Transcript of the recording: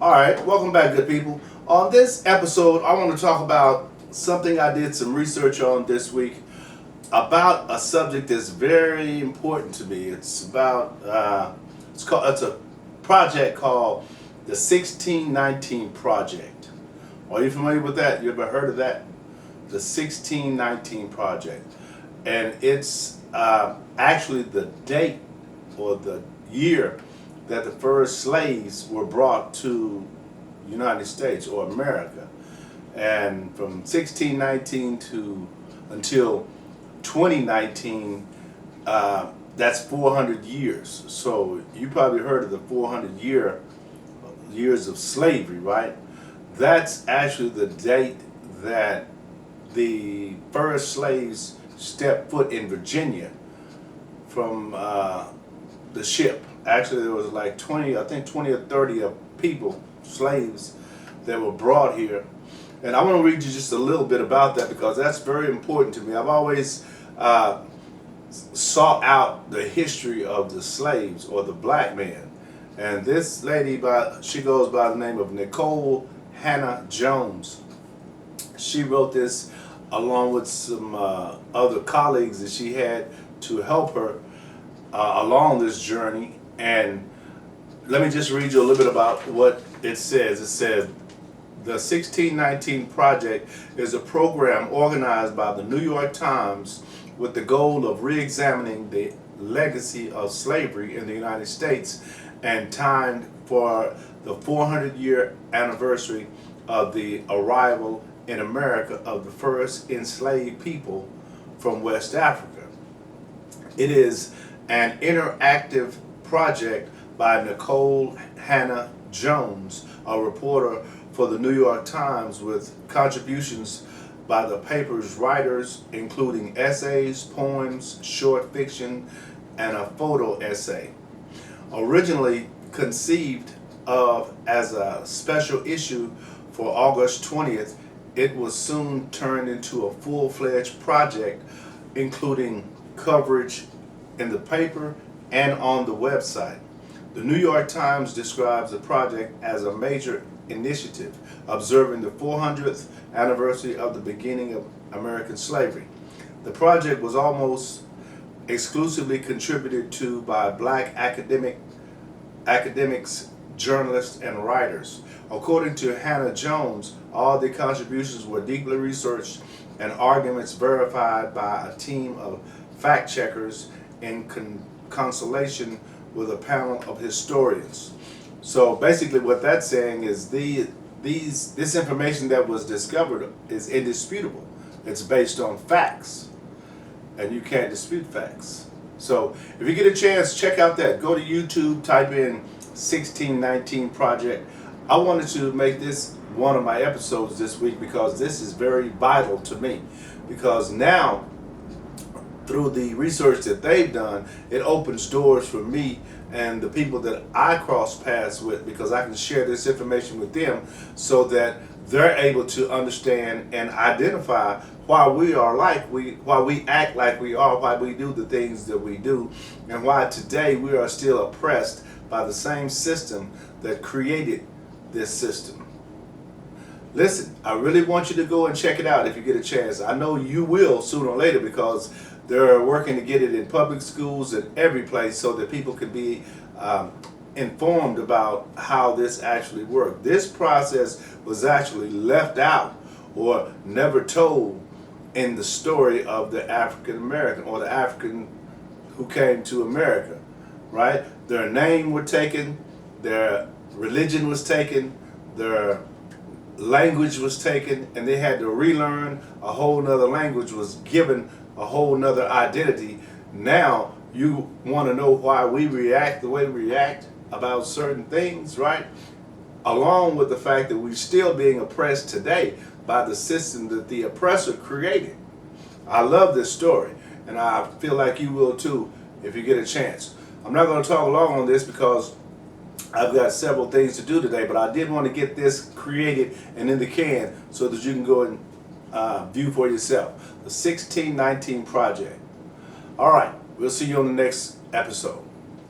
All right, welcome back, good people. On this episode, I want to talk about something I did some research on this week about a subject that's very important to me. It's about it's a project called the 1619 Project. Are you familiar with that? You ever heard of that? The 1619 Project, and it's actually the date or the year that the first slaves were brought to the United States or America. And from 1619 to until 2019, that's 400 years. So you probably heard of the 400 years of slavery, right? That's actually the date that the first slaves stepped foot in Virginia from the ship. Actually, there was like 20 or 30 of people, slaves, that were brought here. And I want to read you just a little bit about that because that's very important to me. I've always sought out the history of the slaves or the black man. And this lady, she goes by the name of Nicole Hannah Jones. She wrote this along with some other colleagues that she had to help her along this journey. And let me just read you a little bit about what it says. It says, the 1619 Project is a program organized by the New York Times with the goal of re-examining the legacy of slavery in the United States and timed for the 400-year anniversary of the arrival in America of the first enslaved people from West Africa. It is an interactive project by Nicole Hannah Jones, a reporter for the New York Times, with contributions by the paper's writers, including essays, poems, short fiction, and a photo essay. Originally conceived of as a special issue for August 20th, it was soon turned into a full-fledged project, including coverage in the paper and on the website. The New York Times describes the project as a major initiative observing the 400th anniversary of the beginning of American slavery. The project was almost exclusively contributed to by black academics, journalists, and writers. According to Hannah Jones, all the contributions were deeply researched and arguments verified by a team of fact-checkers in consultation with a panel of historians. So basically what that's saying is this information that was discovered is indisputable. It's based on facts, and you can't dispute facts. So if you get a chance, check out that. Go to YouTube, type in 1619 Project. I wanted to make this one of my episodes this week because this is very vital to me, because now through the research that they've done, it opens doors for me and the people that I cross paths with, because I can share this information with them so that they're able to understand and identify why we are why we act like we are, why we do the things that we do, and why today we are still oppressed by the same system that created this system. Listen, I really want you to go and check it out if you get a chance. I know you will sooner or later, because they're working to get it in public schools and every place so that people can be informed about how this actually worked. This process was actually left out or never told in the story of the African American or the African who came to America, right? Their name was taken, their religion was taken, their language was taken, and they had to relearn a whole nother language, was given a whole nother identity. Now you want to know why we react the way we react about certain things, right? Along with the fact that we're still being oppressed today by the system that the oppressor created. I love this story, and I feel like you will too if you get a chance. I'm not going to talk long on this because I've got several things to do today, but I did want to get this created and in the can so that you can go and view for yourself. The 1619 Project. All right, we'll see you on the next episode.